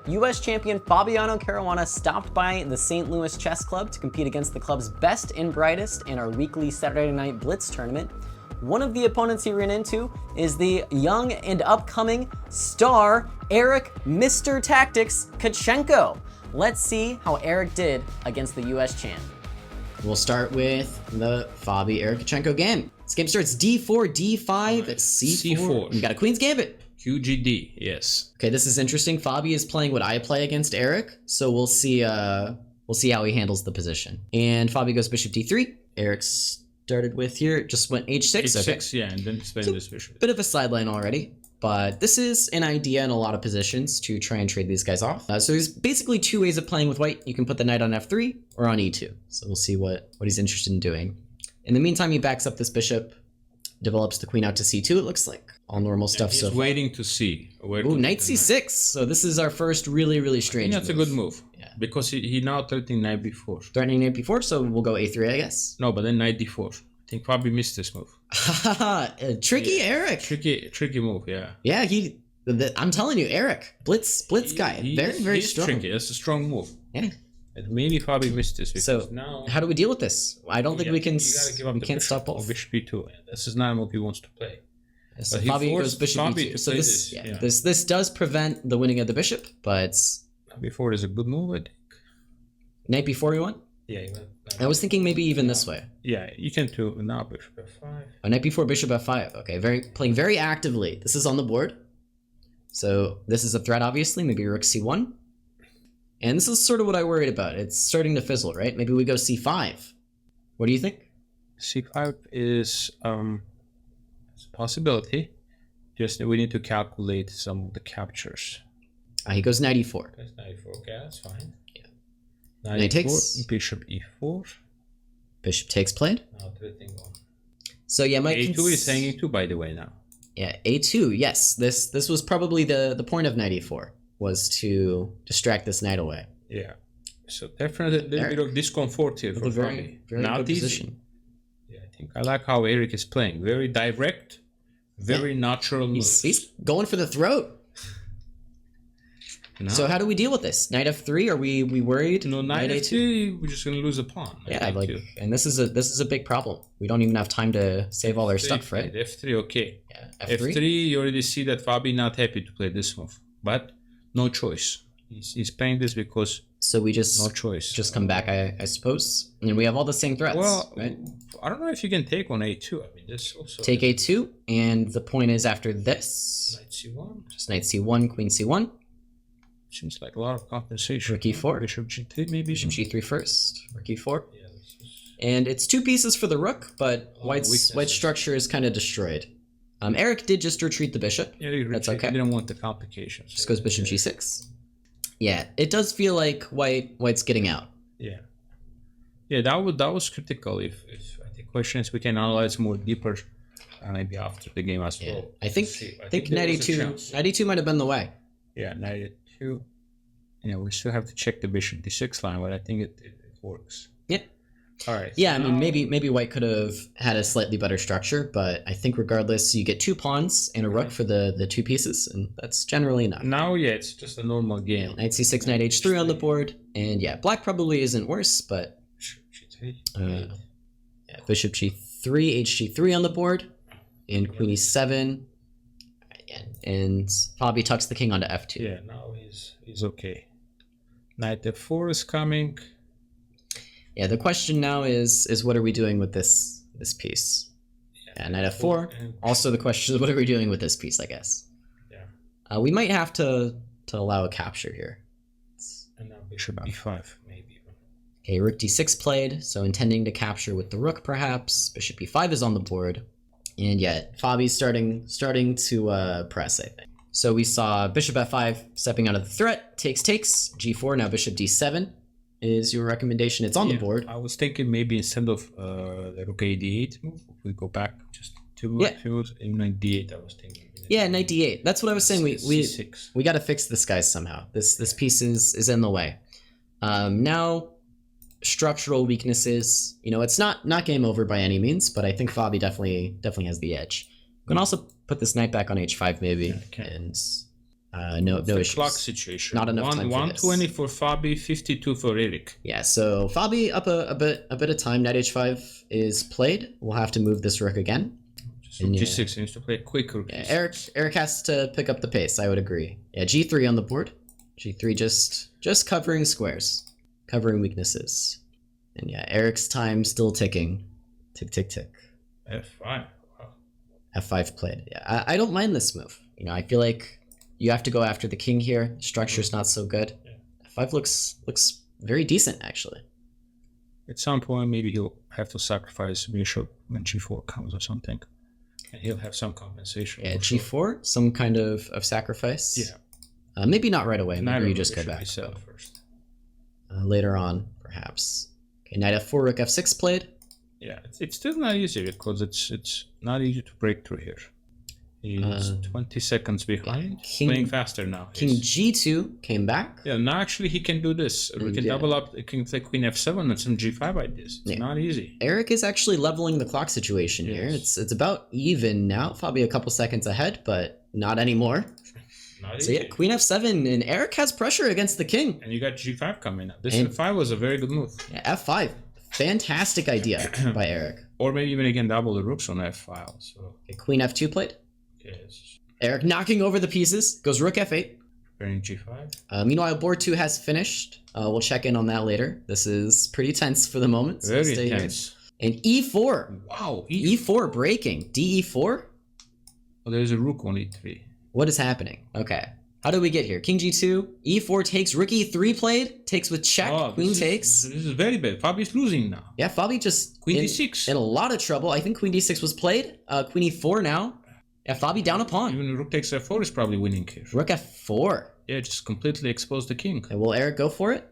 US champion Fabiano Caruana stopped by the St. Louis Chess Club to compete against the club's best and brightest in our weekly Saturday Night Blitz Tournament. One of the opponents he ran into is the young and upcoming star Erik Mr. Tactics Tkachenko. Let's see how Erik did against the US champ. We'll start with the Fabi Erik Tkachenko game. This game starts d4, d5, right. c4. We got a Queen's Gambit. QGD, yes. Okay, this is interesting. Fabi is playing what I play against Erik, so we'll see how he handles the position. And Fabi goes bishop d3. Erik started with here, just went h6. h6, okay. Yeah, and then playing this bishop. Bit of a sideline already, but this is an idea in a lot of positions to try and trade these guys off. So there's basically two ways of playing with white. You can put the knight on f3 or on e2. So we'll see what he's interested in doing. In the meantime, he backs up this bishop, develops the queen out to c2, it looks like. All normal stuff. He's so waiting to see. Ooh, knight c6. So this is our first really strange That's move. a good move. Yeah. Because he now threatening knight b4. Threatening knight b4, so we'll go a3, I guess. No, but then knight d4. I think Fabi missed this move. Tricky Erik. Tricky move, yeah. Yeah, I'm telling you, Erik, blitz guy, very strong. Tricky. That's a strong move. Yeah. And maybe Fabi missed this. So now, how do we deal with this? I don't think we can. We can't stop both. Bishop b2. This is not a move he wants to play. So Fabi goes bishop b2. So this does prevent the winning of the bishop, but b4 is a good move, I think. Knight b4 you want? Yeah, you want. I was thinking maybe even this way. Yeah, you can too. Now bishop f5. Oh, knight b4, bishop f5. Okay, playing very actively. This is on the board. So this is a threat, obviously. Maybe rook c1. And this is sort of what I worried about. It's starting to fizzle, right? Maybe we go c5. What do you think? c5 is a possibility. Just we need to calculate some of the captures. He goes knight e4. That's knight e4. Okay, that's fine. Yeah. Knight takes. Bishop e4. Bishop takes played. Now threatening one. So yeah, my a2 is saying e2 by the way now. Yeah, a2. Yes, this was probably the point of knight e4. Was to distract this knight away. Yeah. So definitely a little bit of discomfort here for Fabi. Very good position. Yeah, I think I like how Erik is playing. Very direct, very natural moves. He's going for the throat. No. So how do we deal with this? Knight f3? Are we worried? No, knight f3, we're just gonna lose a pawn. Yeah, and this is a big problem. We don't even have time to save all our stuff, right? F3, okay. Yeah, F3, you already see that Fabi not happy to play this move, but no choice. He's playing this because we just no choice. Just come back, I suppose, and we have all the same threats. Well, right? I don't know if you can take on a2. I mean, this also take a2, and the point is after this. Knight c1. Just knight c1, queen c1. Seems like a lot of compensation. Rook e4. Bishop g3 maybe. Bishop g3 first. Rook e4. Yeah, and it's two pieces for the rook, but white's structure is kind of destroyed. Erik did just retreat the bishop. Yeah, that's okay. He didn't want the complications. Just goes bishop g6. Yeah, it does feel like white's getting out. Yeah, yeah, that was critical. If I think questions we can analyze more deeper, maybe after the game as well. I think knight e2 might have been the way. Yeah, knight e2. Yeah, we still have to check the bishop d6 line, but I think it works. Yeah. All right. Yeah, I mean, maybe white could have had a slightly better structure, but I think regardless, you get two pawns and a rook for the two pieces, and that's generally enough. Now, yeah, it's just a normal game. Knight c6, knight h3 on the board, and yeah, black probably isn't worse, but G3. Yeah, bishop g3, hg3 on the board, and queen e7, and Fabi tucks the king onto f2. Yeah, now he's okay. Knight f4 is coming. Yeah, the question now is what are we doing with this piece? Yeah, knight f4. Also, the question is what are we doing with this piece? I guess. Yeah. We might have to allow a capture here. And now bishop b5 maybe. Okay, rook d6 played, so intending to capture with the rook perhaps. Bishop b5 is on the board, and yet Fabi's starting to press. I think. So we saw bishop f5 stepping out of the threat. Takes g4. Now bishop d7. Is your recommendation? It's on the board. I was thinking maybe instead of the rook a d8 move, we go back just two moves in knight d8. I was thinking. Yeah, knight d8. That's what I was saying. We got to fix this guy somehow. This piece is in the way. Now, structural weaknesses. You know, it's not game over by any means, but I think Fabi definitely has the edge. We can also put this knight back on h5 maybe, and No the issues. clock situation. Not enough time for 120 this. for Fabi, 52 for Erik. Yeah, so Fabi up a bit of time. Knight h5 is played. We'll have to move this rook again. So g6 needs to play quick rook. Yeah, Erik has to pick up the pace. I would agree. Yeah, g3 on the board. g3 just covering squares, covering weaknesses. And yeah, Erik's time still ticking. Tick, tick, tick. f5. Wow. f5 played. Yeah, I don't mind this move. You know, I feel like you have to go after the king here. Structure's not so good. Yeah. f5 looks very decent, actually. At some point, maybe he'll have to sacrifice bishop when g4 comes or something. And he'll have some compensation. Yeah, g4, some kind of sacrifice. Yeah. Maybe not right away. Maybe you just go back. First. Later on, perhaps. Okay, knight f4, rook f6 played. Yeah, it's still not easy because it's not easy to break through here. He's 20 seconds behind. King, playing faster now. King g2 came back. Yeah, now actually he can do this. We can double up. He can play queen f7 and some g5 ideas. It's not easy. Erik is actually leveling the clock situation here. It's about even now. Fabi a couple seconds ahead, but not anymore. So yeah, queen f7, and Erik has pressure against the king. And you got g5 coming up. This f5 was a very good move. Yeah, f5. Fantastic idea by Erik. Or maybe even again double the rooks on f5. So. Okay, queen f2 played. Yes. Erik knocking over the pieces. Goes rook f8. Preparing g5. Meanwhile, board 2 has finished. We'll check in on that later. This is pretty tense for the moment. So very tense. Here. And e4. Wow. E4 breaking. DE4? Oh, there's a rook on e3. What is happening? Okay. How do we get here? King g2, e4 takes, rook e3 played, takes with check, queen takes. This is very bad. Fabi's losing now. Yeah, Fabi just queen d6 in a lot of trouble. I think queen d6 was played. Queen e4 now. Yeah, Fabi down a pawn. Even rook takes f4 is probably winning here. Rook f4. Yeah, just completely expose the king. And will Erik go for it?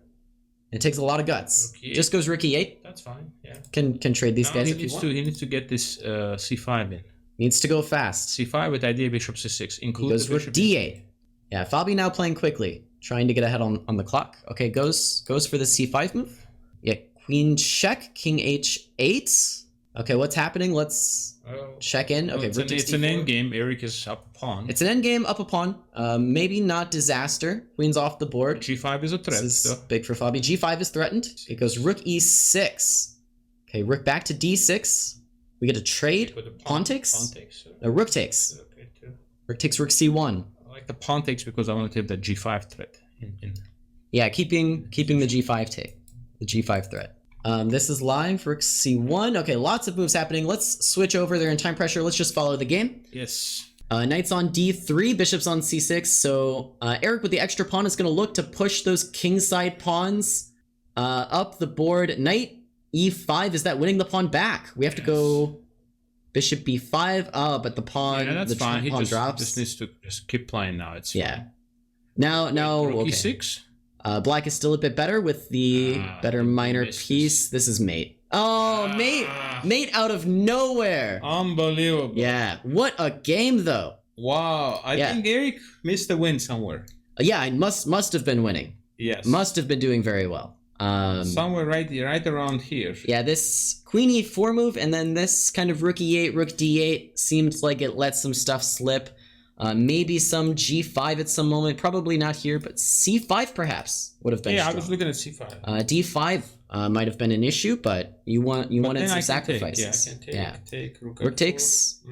It takes a lot of guts. Just goes rook e8. That's fine. Yeah. Can trade these guys he if you want. He needs to get this c5 in. Needs to go fast. c5 with idea bishop c6. He goes rook d8. Yeah, Fabi now playing quickly, trying to get ahead on the clock. Okay, goes for the c5 move. Yeah, queen check, king h8. Okay, what's happening? Let's check in. Okay, it's an endgame. Erik is up a pawn. It's an endgame, up a pawn. Maybe not disaster. Queen's off the board. g5 is a threat. This is big for Fabi. g5 is threatened. It goes rook e6. Okay, rook back to d6. We get a trade. Pawn takes? No, rook takes. Rook takes rook c1. I like the pawn takes because I want to have that g5 threat. Yeah, keeping the g5 take. The g5 threat. This is live, rook c1. Okay, lots of moves happening. Let's switch over. They're in time pressure. Let's just follow the game. Yes. Knight's on d3, bishop's on c6. So Erik with the extra pawn is going to look to push those kingside pawns up the board. Knight e5, is that winning the pawn back? We have to go bishop b5. But the pawn, that's fine. Pawn drops. Just needs to just keep playing now. It's fine. Now, rook okay. e6. Black is still a bit better with the better minor piece. This is mate. Oh, mate out of nowhere. Unbelievable. Yeah, what a game though. Wow, I think Erik missed a win somewhere. Yeah, I must have been winning. Yes. Must have been doing very well. Somewhere right around here. Yeah, this queen e4 move and then this kind of rook e8, rook d8 seemed like it let some stuff slip. Maybe some g5 at some moment, probably not here, but c5 perhaps would have been strong. I was looking at c5. d5 might have been an issue, but you wanted some sacrifices. I can take rook takes.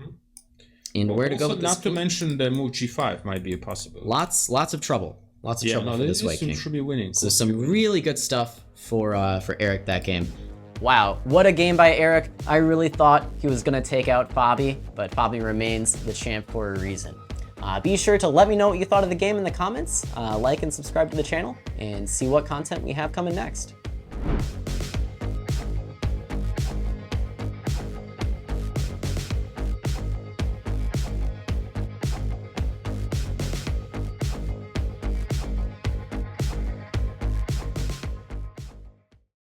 And where to go with this? Not to mention the move g5 might be a possibility. Lots of trouble. Lots of trouble for this white king. Should be winning. So some really good stuff for Erik that game. Wow, what a game by Erik. I really thought he was gonna take out Fabi, but Fabi remains the champ for a reason. Be sure to let me know what you thought of the game in the comments, like and subscribe to the channel, and see what content we have coming next.